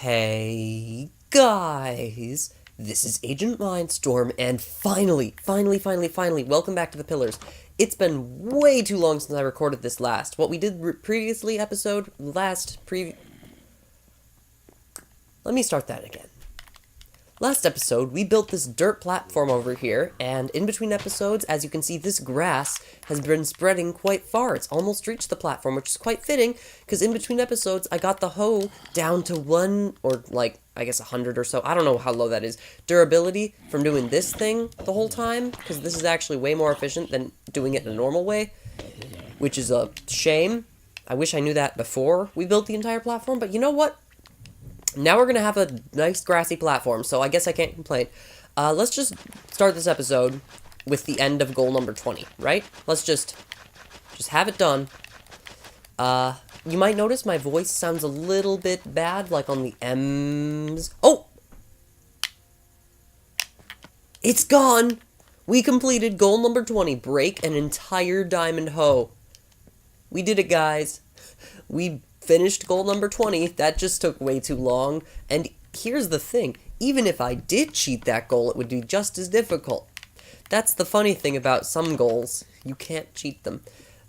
Hey guys, this is AgentMindStorm, and finally, welcome back to the Pillars. It's been way too long since I recorded this last. What we did previously episode, Let me start that again. Last episode, we built this dirt platform over here, and in between episodes, as you can see, this grass has been spreading quite far. It's almost reached the platform, which is quite fitting, because in between episodes, I got the hoe down to 1, or like, I guess 100 or so. I don't know how low that is. Durability from doing this thing the whole time, because this is actually way more efficient than doing it in a normal way, which is a shame. I wish I knew that before we built the entire platform, but you know what? Now we're going to have a nice grassy platform, so I guess I can't complain. Let's just start this episode with the end of goal number 20, right? Let's just have it done. You might notice my voice sounds a little bit bad, like on the M's. Oh! It's gone! We completed goal number 20, break an entire diamond hoe. We did it, guys. We finished goal number 20. That just took way too long. And here's the thing. Even if I did cheat that goal, it would be just as difficult. That's the funny thing about some goals. You can't cheat them.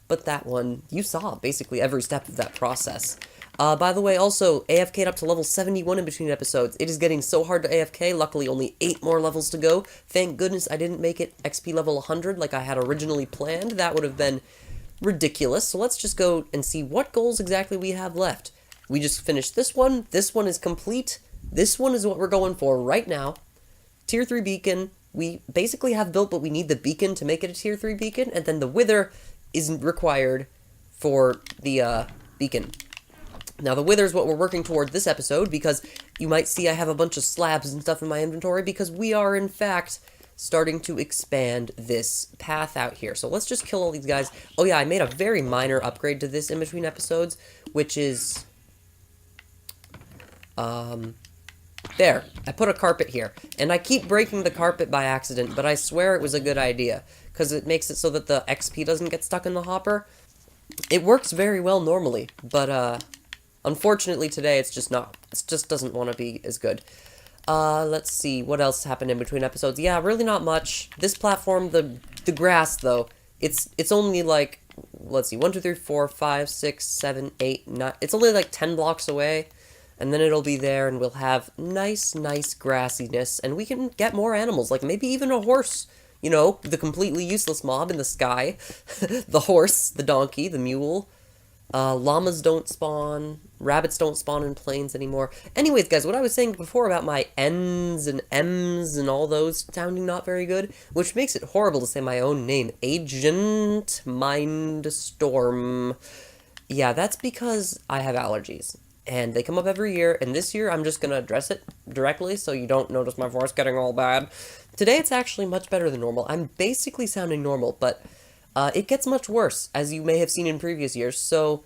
But that one, you saw basically every step of that process. By the way, also, AFK'd up to level 71 in between episodes. It is getting so hard to AFK. Luckily, only 8 more levels to go. Thank goodness I didn't make it XP level 100 like I had originally planned. That would have been ridiculous. So let's just go and see what goals exactly we have left. We just finished this one. This one is complete. This one is what we're going for right now. Tier 3 beacon. We basically have built, but we need the beacon to make it a tier 3 beacon. And then the wither isn't required for the beacon. Now the wither is what we're working toward this episode, because you might see I have a bunch of slabs and stuff in my inventory, because we are in fact starting to expand this path out here. So let's just kill all these guys. Oh yeah, I made a very minor upgrade to this in between episodes, which is there. I put a carpet here, and I keep breaking the carpet by accident, but I swear it was a good idea, because it makes it so that the XP doesn't get stuck in the hopper. It works very well normally, but unfortunately today it's just not. It just doesn't want to be as good. Let's see, what else happened in between episodes? Yeah, really not much. This platform, the grass, though, it's only like, let's see, 1, 2, 3, 4, 5, 6, 7, 8, 9, it's only like 10 blocks away, and then it'll be there, and we'll have nice grassiness, and we can get more animals, like maybe even a horse, you know, the completely useless mob in the sky, the horse, the donkey, the mule. Llamas don't spawn, rabbits don't spawn in plains anymore. Anyways, guys, what I was saying before about my N's and M's and all those sounding not very good, which makes it horrible to say my own name, AgentMindStorm. Yeah, that's because I have allergies, and they come up every year, and this year I'm just gonna address it directly so you don't notice my voice getting all bad. Today it's actually much better than normal. I'm basically sounding normal, but it gets much worse, as you may have seen in previous years, so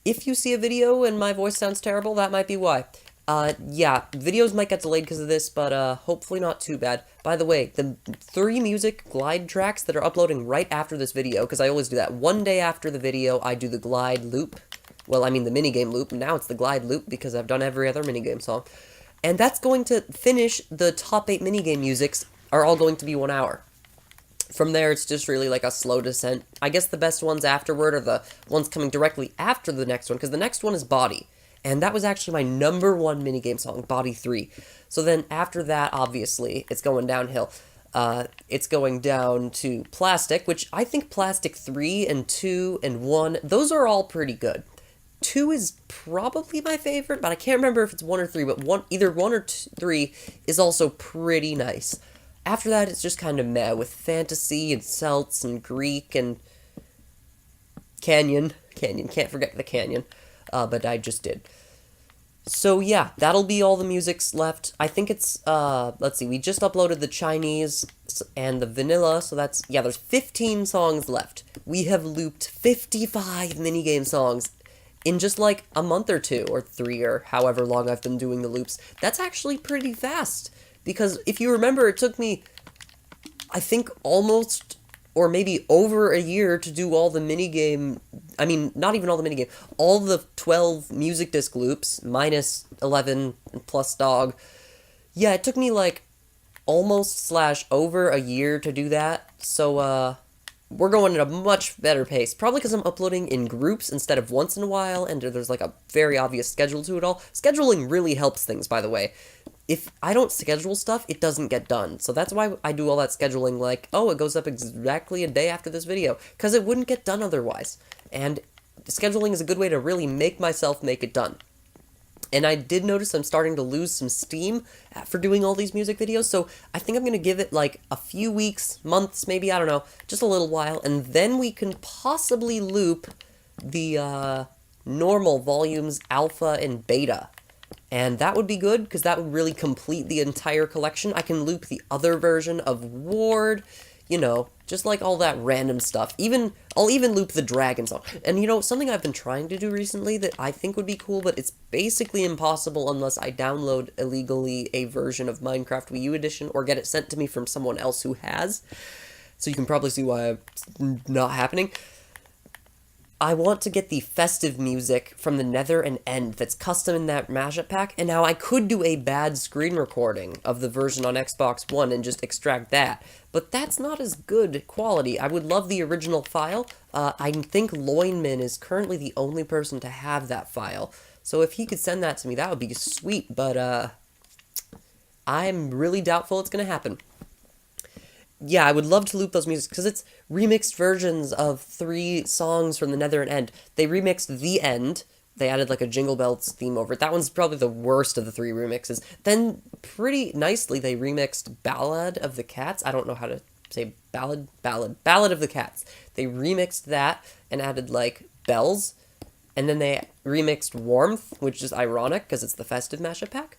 if you see a video and my voice sounds terrible, that might be why. Yeah, videos might get delayed because of this, but hopefully not too bad. By the way, the 3 music glide tracks that are uploading right after this video, because I always do that. One day after the video, I do the glide loop. Well, I mean the minigame loop, now it's the glide loop, because I've done every other minigame song. And that's going to finish the top 8 minigame musics, are all going to be 1 hour. From there, it's just really like a slow descent. I guess the best ones afterward are the ones coming directly after the next one, because the next one is Body. And that was actually my number 1 minigame song, Body 3. So then after that, obviously, it's going downhill. It's going down to Plastic, which I think Plastic 3 and 2 and 1, those are all pretty good. 2 is probably my favorite, but I can't remember if it's 1 or 3, but either 1 or 3 is also pretty nice. After that, it's just kind of meh, with fantasy and Celts and Greek and Canyon, can't forget the Canyon, but I just did. So yeah, that'll be all the musics left. I think it's, let's see, we just uploaded the Chinese and the vanilla, so that's, yeah, there's 15 songs left. We have looped 55 minigame songs in just like a month or 2, or 3, or however long I've been doing the loops. That's actually pretty fast. Because if you remember, it took me, I think, almost or maybe over a year to do all the minigame. I mean, not even all the minigame. All the 12 music disc loops, minus 11 plus dog. Yeah, it took me like almost / over a year to do that. So, we're going at a much better pace. Probably because I'm uploading in groups instead of once in a while, and there's like a very obvious schedule to it all. Scheduling really helps things, by the way. If I don't schedule stuff, it doesn't get done. So that's why I do all that scheduling, like, oh, it goes up exactly a day after this video, because it wouldn't get done otherwise. And scheduling is a good way to really make myself make it done. And I did notice I'm starting to lose some steam for doing all these music videos, so I think I'm going to give it like a few weeks, months, maybe, I don't know, just a little while, and then we can possibly loop the normal volumes alpha and beta. And that would be good, because that would really complete the entire collection. I can loop the other version of Ward, you know, just like all that random stuff. I'll even loop the dragon song. And you know, something I've been trying to do recently that I think would be cool, but it's basically impossible unless I download illegally a version of Minecraft Wii U Edition or get it sent to me from someone else who has. So you can probably see why it's not happening. I want to get the festive music from the Nether and End that's custom in that mashup pack, and now I could do a bad screen recording of the version on Xbox One and just extract that, but that's not as good quality. I would love the original file. I think Loinman is currently the only person to have that file, so if he could send that to me, that would be sweet, but I'm really doubtful it's going to happen. Yeah, I would love to loop those music, because it's remixed versions of 3 songs from the Nether and End. They remixed The End. They added like a Jingle Bells theme over it. That one's probably the worst of the 3 remixes. Then, pretty nicely, they remixed Ballad of the Cats. I don't know how to say Ballad of the Cats. They remixed that and added like bells. And then they remixed Warmth, which is ironic, because it's the festive mashup pack.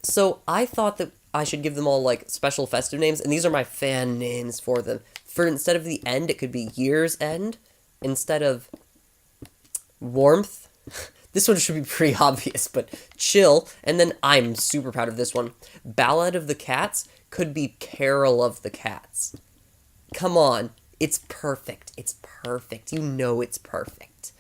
So I thought that I should give them all, like, special festive names, and these are my fan names for them. For instead of The End, it could be Year's End. Instead of Warmth, this one should be pretty obvious, but Chill, and then I'm super proud of this one. Ballad of the Cats could be Carol of the Cats. Come on, it's perfect. It's perfect. You know it's perfect.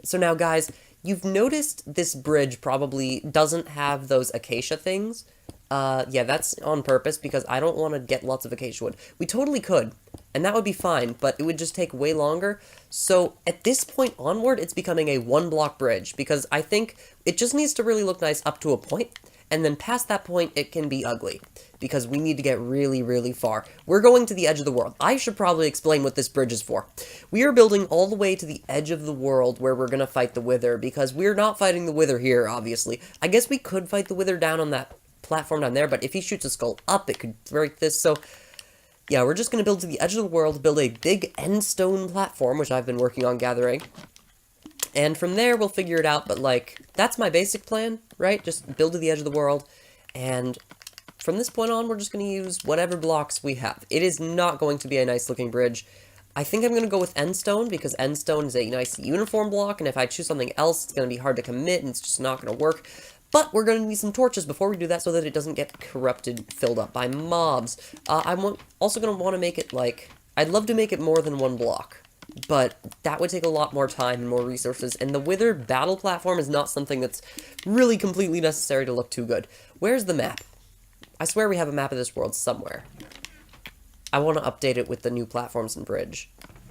So now, guys, you've noticed this bridge probably doesn't have those acacia things. Yeah, that's on purpose, because I don't want to get lots of acacia wood. We totally could, and that would be fine, but it would just take way longer. So, at this point onward, it's becoming a 1-block bridge, because I think it just needs to really look nice up to a point, and then past that point, it can be ugly, because we need to get really, really far. We're going to the edge of the world. I should probably explain what this bridge is for. We are building all the way to the edge of the world where we're going to fight the Wither, because we're not fighting the Wither here, obviously. I guess we could fight the Wither down on that platform down there, but if he shoots a skull up, it could break this, so yeah, we're just going to build to the edge of the world, build a big end stone platform, which I've been working on gathering, and from there, we'll figure it out, but like, that's my basic plan, right? Just build to the edge of the world, and from this point on, we're just going to use whatever blocks we have. It is not going to be a nice looking bridge. I think I'm going to go with endstone, because endstone is a nice uniform block, and if I choose something else, it's going to be hard to commit, and it's just not going to work. But we're going to need some torches before we do that so that it doesn't get corrupted, filled up by mobs. I'm also going to want to make it, like, I'd love to make it more than 1 block, but that would take a lot more time and more resources, and the Wither battle platform is not something that's really completely necessary to look too good. Where's the map? I swear we have a map of this world somewhere. I want to update it with the new platforms and bridge.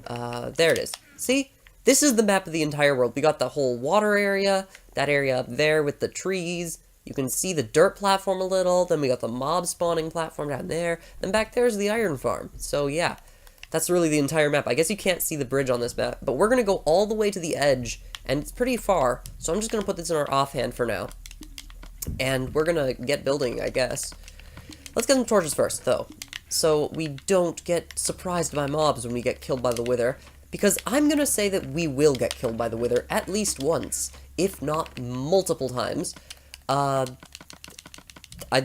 There it is. See? This is the map of the entire world. We got the whole water area, that area up there with the trees. You can see the dirt platform a little, then we got the mob spawning platform down there, and back there's the iron farm. So yeah, that's really the entire map. I guess you can't see the bridge on this map, but we're going to go all the way to the edge, and it's pretty far, so I'm just going to put this in our offhand for now. And we're going to get building, I guess. Let's get some torches first, though, so we don't get surprised by mobs when we get killed by the Wither. Because I'm going to say that we will get killed by the Wither at least once, if not multiple times. I'd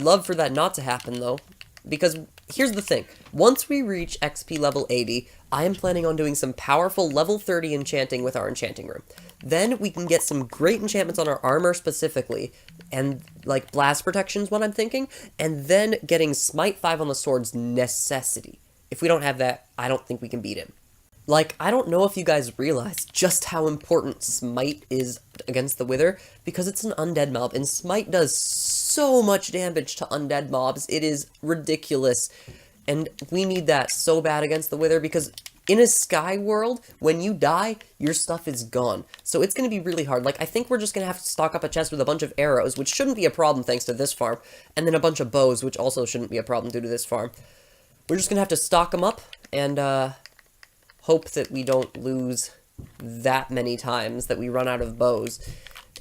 love for that not to happen, though, because here's the thing. Once we reach XP level 80, I am planning on doing some powerful level 30 enchanting with our enchanting room. Then we can get some great enchantments on our armor specifically, and like blast protection's what I'm thinking, and then getting smite 5 on the sword's necessity. If we don't have that, I don't think we can beat him. Like, I don't know if you guys realize just how important Smite is against the Wither, because it's an undead mob, and Smite does so much damage to undead mobs, it is ridiculous. And we need that so bad against the Wither, because in a sky world, when you die, your stuff is gone. So it's going to be really hard. Like, I think we're just going to have to stock up a chest with a bunch of arrows, which shouldn't be a problem thanks to this farm, and then a bunch of bows, which also shouldn't be a problem due to this farm. We're just going to have to stock them up, and, hope that we don't lose that many times that we run out of bows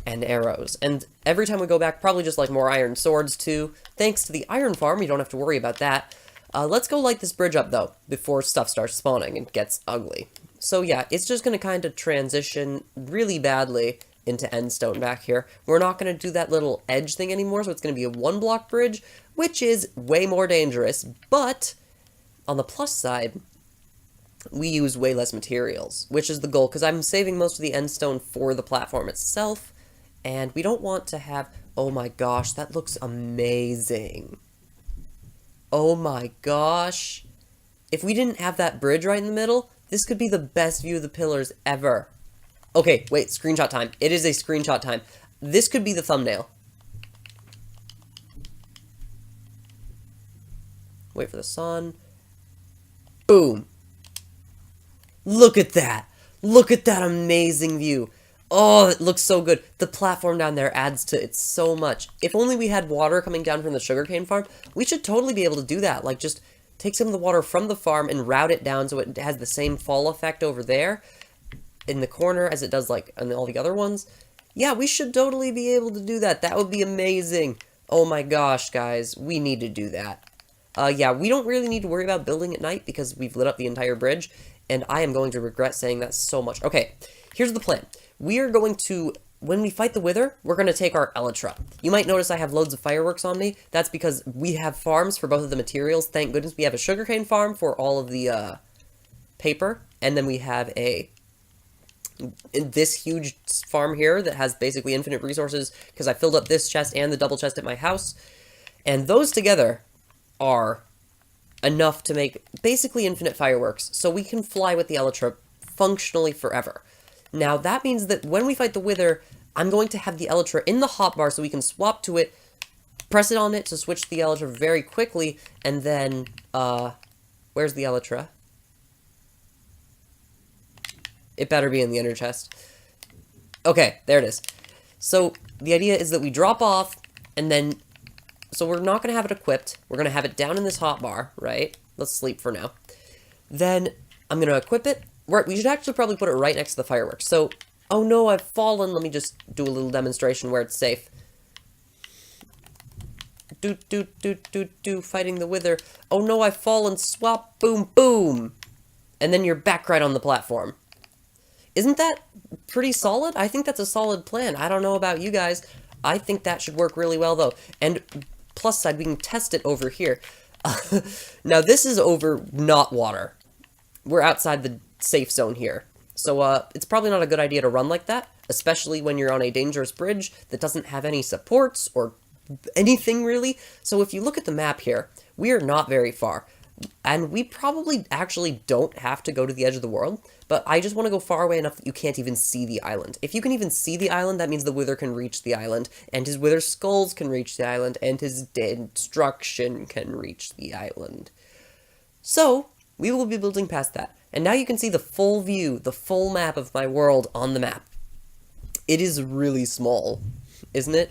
and arrows. And every time we go back, probably just like more iron swords too. Thanks to the iron farm, you don't have to worry about that. Let's go light this bridge up though, before stuff starts spawning and gets ugly. So yeah, it's just going to kind of transition really badly into endstone back here. We're not going to do that little edge thing anymore, so it's going to be a 1-block bridge, which is way more dangerous, but on the plus side, we use way less materials, which is the goal, because I'm saving most of the endstone for the platform itself, and we don't want to have... Oh my gosh, that looks amazing. Oh my gosh. If we didn't have that bridge right in the middle, this could be the best view of the pillars ever. Okay, wait, screenshot time. It is a screenshot time. This could be the thumbnail. Wait for the sun. Boom. Look at that! Look at that amazing view! Oh, it looks so good. The platform down there adds to it so much. If only we had water coming down from the sugarcane farm, we should totally be able to do that. Like, just take some of the water from the farm and route it down so it has the same fall effect over there in the corner as it does, like, on all the other ones. Yeah, we should totally be able to do that. That would be amazing. Oh my gosh, guys. We need to do that. Yeah, we don't really need to worry about building at night because we've lit up the entire bridge. And I am going to regret saying that so much. Okay, here's the plan. We are going to, when we fight the Wither, we're going to take our elytra. You might notice I have loads of fireworks on me. That's because we have farms for both of the materials. Thank goodness we have a sugarcane farm for all of the paper. And then we have this huge farm here that has basically infinite resources because I filled up this chest and the double chest at my house. And those together are enough to make basically infinite fireworks, so we can fly with the elytra functionally forever. Now, that means that when we fight the Wither, I'm going to have the elytra in the hotbar so we can swap to it, press it on it to switch the elytra very quickly, and then, where's the elytra? It better be in the inner chest. Okay, there it is. So, the idea is that we drop off, and then... So we're not going to have it equipped. We're going to have it down in this hotbar, right? Let's sleep for now. Then I'm going to equip it. We should actually probably put it right next to the fireworks. So, oh no, I've fallen. Let me just do a little demonstration where it's safe. Fighting the Wither. Oh no, I've fallen. Swap, boom, boom. And then you're back right on the platform. Isn't that pretty solid? I think that's a solid plan. I don't know about you guys. I think that should work really well, though. And plus side, we can test it over here. Now, this is over not water. We're outside the safe zone here. So, it's probably not a good idea to run like that, especially when you're on a dangerous bridge that doesn't have any supports or anything, really. So, if you look at the map here, we are not very far. And we probably actually don't have to go to the edge of the world, but I just want to go far away enough that you can't even see the island. If you can even see the island, that means the Wither can reach the island, and his Wither skulls can reach the island, and his destruction can reach the island. So, we will be building past that. And now you can see the full view, the full map of my world on the map. It is really small, isn't it?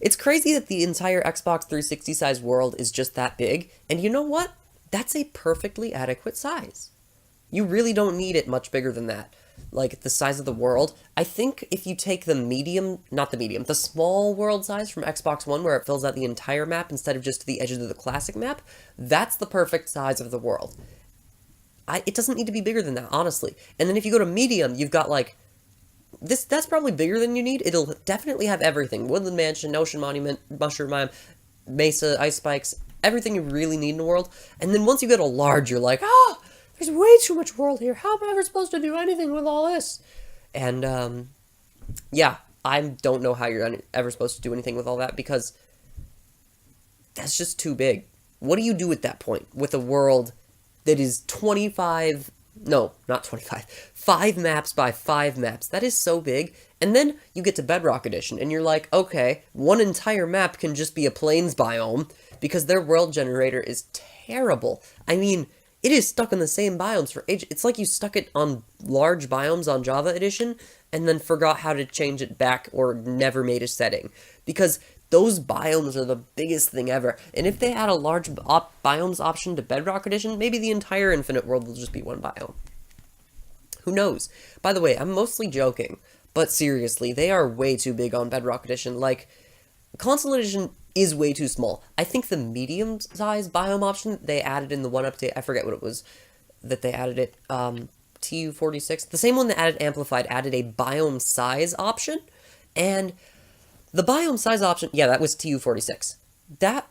It's crazy that the entire Xbox 360 size world is just that big, and you know what? That's a perfectly adequate size. You really don't need it much bigger than that. Like, the size of the world. I think if you take the the small world size from Xbox One, where it fills out the entire map instead of just the edges of the classic map, that's the perfect size of the world. It doesn't need to be bigger than that, honestly. And then if you go to medium, you've got, like, that's probably bigger than you need. It'll definitely have everything. Woodland Mansion, Ocean Monument, Mushroom Mine, Mesa, Ice Spikes, everything you really need in the world. And then once you get a large, you're like, oh, there's way too much world here. How am I ever supposed to do anything with all this? And, yeah, I don't know how you're ever supposed to do anything with all that, because that's just too big. What do you do at that point with a world that is 25, no, not 25, 5 maps by 5 maps. That is so big. And then you get to Bedrock Edition, and you're like, okay, one entire map can just be a plains biome, because their world generator is terrible. I mean, it is stuck in the same biomes for ages. It's like you stuck it on large biomes on Java Edition, and then forgot how to change it back, or never made a setting. Because those biomes are the biggest thing ever. And if they add a large biomes option to Bedrock Edition, maybe the entire Infinite World will just be one biome. Who knows? By the way, I'm mostly joking. But seriously, they are way too big on Bedrock Edition. Like, Console Edition is way too small. I think the medium-sized biome option they added in the one update, I forget what it was, that they added it, TU46, the same one that added Amplified added a biome size option, and the biome size option, yeah, that was TU46. That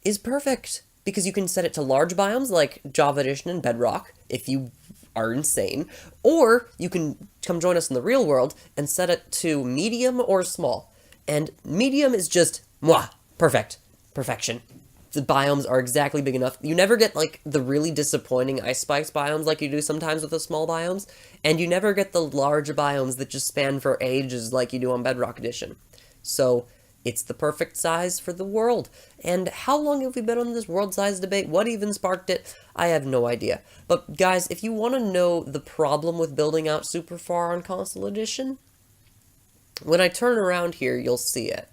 is perfect, because you can set it to large biomes like Java Edition and Bedrock, if you are insane, or you can come join us in the real world and set it to medium or small. And medium is just, mwah, perfect. Perfection. The biomes are exactly big enough. You never get, like, the really disappointing ice spikes biomes like you do sometimes with the small biomes, and you never get the large biomes that just span for ages like you do on Bedrock Edition. So, it's the perfect size for the world. And how long have we been on this world size debate? What even sparked it? I have no idea. But guys, if you want to know the problem with building out super far on Console Edition, when I turn around here, you'll see it.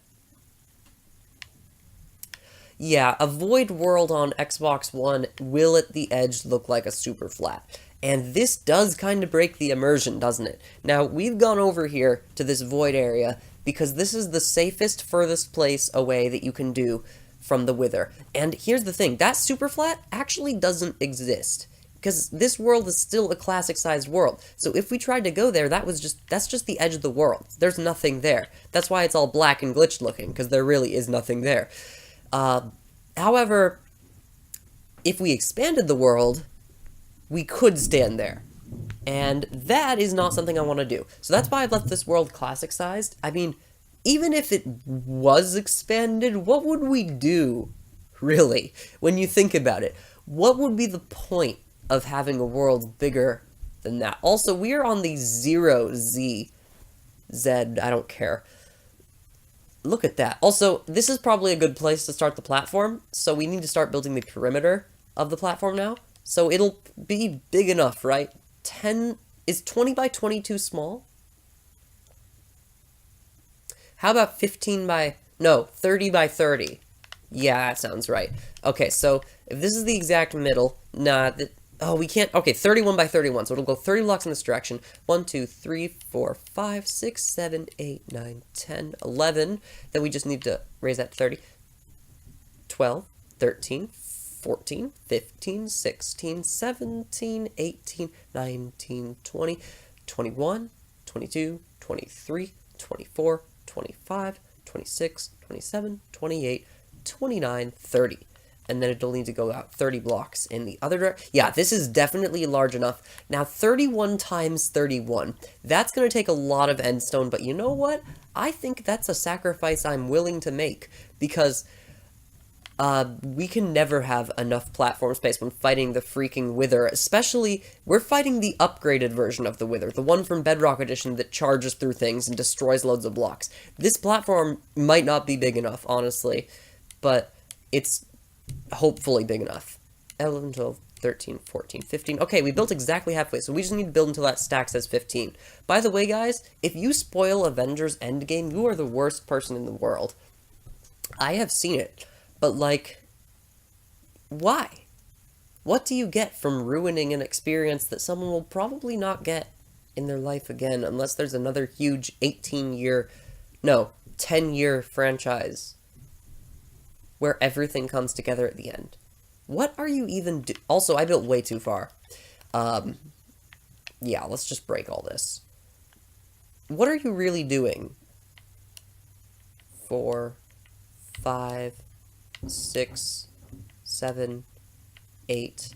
Yeah, a void world on Xbox One will at the edge look like a super flat. And this does kind of break the immersion, doesn't it? Now, we've gone over here to this void area because this is the safest, furthest place away that you can do from the Wither. And here's the thing, that super flat actually doesn't exist, because this world is still a classic-sized world. So if we tried to go there, that's just the edge of the world. There's nothing there. That's why it's all black and glitched looking, because there really is nothing there. However, if we expanded the world, we could stand there. And that is not something I want to do. So that's why I've left this world classic-sized. I mean, even if it was expanded, what would we do, really, when you think about it? What would be the point of having a world bigger than that? Also, we are on the 0Z. I don't care. Look at that. Also, this is probably a good place to start the platform, so we need to start building the perimeter of the platform now. So it'll be big enough, right? Is 20 by 20 too small? How about 30 by 30? Yeah, that sounds right. Okay, so if this is the exact middle, we can't, okay, 31 by 31, so it'll go 30 blocks in this direction. 1, 2, 3, 4, 5, 6, 7, 8, 9, 10, 11. Then we just need to raise that to 30. 12, 13, 14, 15, 16, 17, 18, 19, 20, 21, 22, 23, 24, 25, 26, 27, 28, 29, 30. And then it'll need to go out 30 blocks in the other direction. Yeah, this is definitely large enough. Now, 31 times 31. That's going to take a lot of endstone, but you know what? I think that's a sacrifice I'm willing to make, because we can never have enough platform space when fighting the freaking Wither, especially, we're fighting the upgraded version of the Wither, the one from Bedrock Edition that charges through things and destroys loads of blocks. This platform might not be big enough, honestly, but it's hopefully big enough. 11, 12, 13, 14, 15. Okay, we built exactly halfway, so we just need to build until that stack says 15. By the way, guys, if you spoil Avengers Endgame, you are the worst person in the world. I have seen it. But, like, why? What do you get from ruining an experience that someone will probably not get in their life again, unless there's another huge 10-year franchise where everything comes together at the end? What are you even Also, I built way too far. Yeah, let's just break all this. What are you really doing? 4, 5... 6, 7, 8,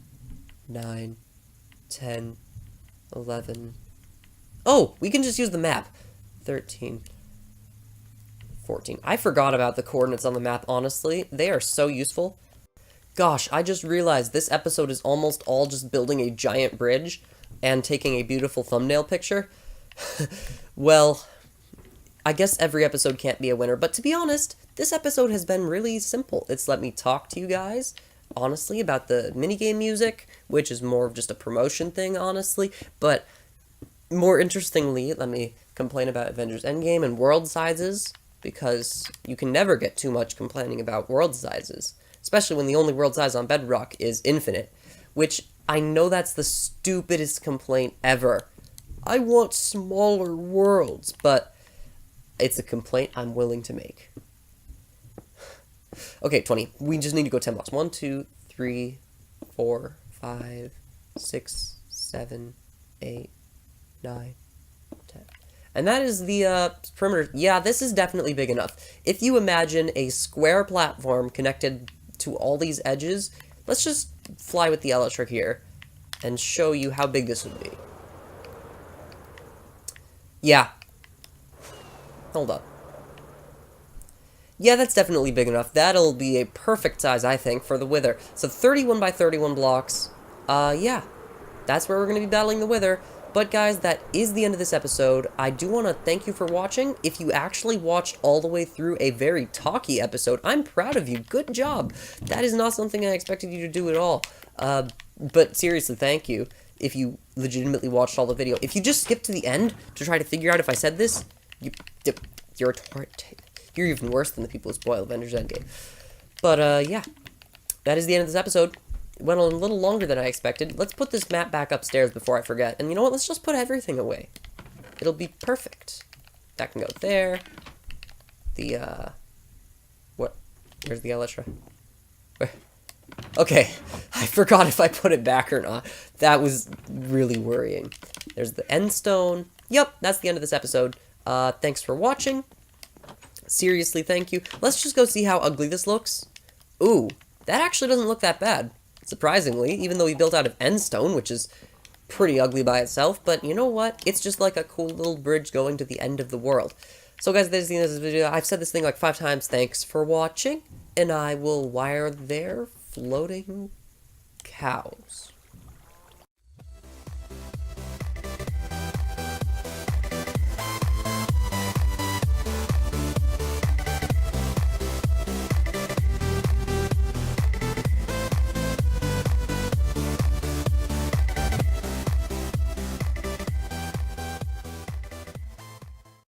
9, 10, 11. Oh, we can just use the map. 13, 14. I forgot about the coordinates on the map, honestly. They are so useful. Gosh, I just realized this episode is almost all just building a giant bridge and taking a beautiful thumbnail picture. Well, I guess every episode can't be a winner, but to be honest, this episode has been really simple. It's let me talk to you guys, honestly, about the minigame music, which is more of just a promotion thing, honestly, but more interestingly, let me complain about Avengers Endgame and world sizes, because you can never get too much complaining about world sizes, especially when the only world size on Bedrock is infinite, which I know that's the stupidest complaint ever. I want smaller worlds, but it's a complaint I'm willing to make. Okay, 20. We just need to go 10 blocks. 1, 2, 3, 4, 5, 6, 7, 8, 9, 10. And that is the perimeter. Yeah, this is definitely big enough. If you imagine a square platform connected to all these edges, let's just fly with the Elytra here and show you how big this would be. Yeah. Hold up. Yeah, that's definitely big enough. That'll be a perfect size, I think, for the Wither. So 31 by 31 blocks. Yeah. That's where we're going to be battling the Wither. But guys, that is the end of this episode. I do want to thank you for watching. If you actually watched all the way through a very talky episode, I'm proud of you. Good job. That is not something I expected you to do at all. But seriously, thank you if you legitimately watched all the video. If you just skipped to the end to try to figure out if I said this, you're even worse than the people who spoil Avengers Endgame. But, yeah. That is the end of this episode. It went a little longer than I expected. Let's put this map back upstairs before I forget. And you know what? Let's just put everything away. It'll be perfect. That can go there. The, what? Where's the Elytra? Where? Okay. I forgot if I put it back or not. That was really worrying. There's the end stone. Yep, that's the end of this episode. Thanks for watching. Seriously, thank you. Let's just go see how ugly this looks. Ooh, that actually doesn't look that bad. Surprisingly, even though we built out of end stone, which is pretty ugly by itself, but you know what? It's just like a cool little bridge going to the end of the world. So guys, that is the end of this video. I've said this thing like 5 times. Thanks for watching, and I will wire their floating cows.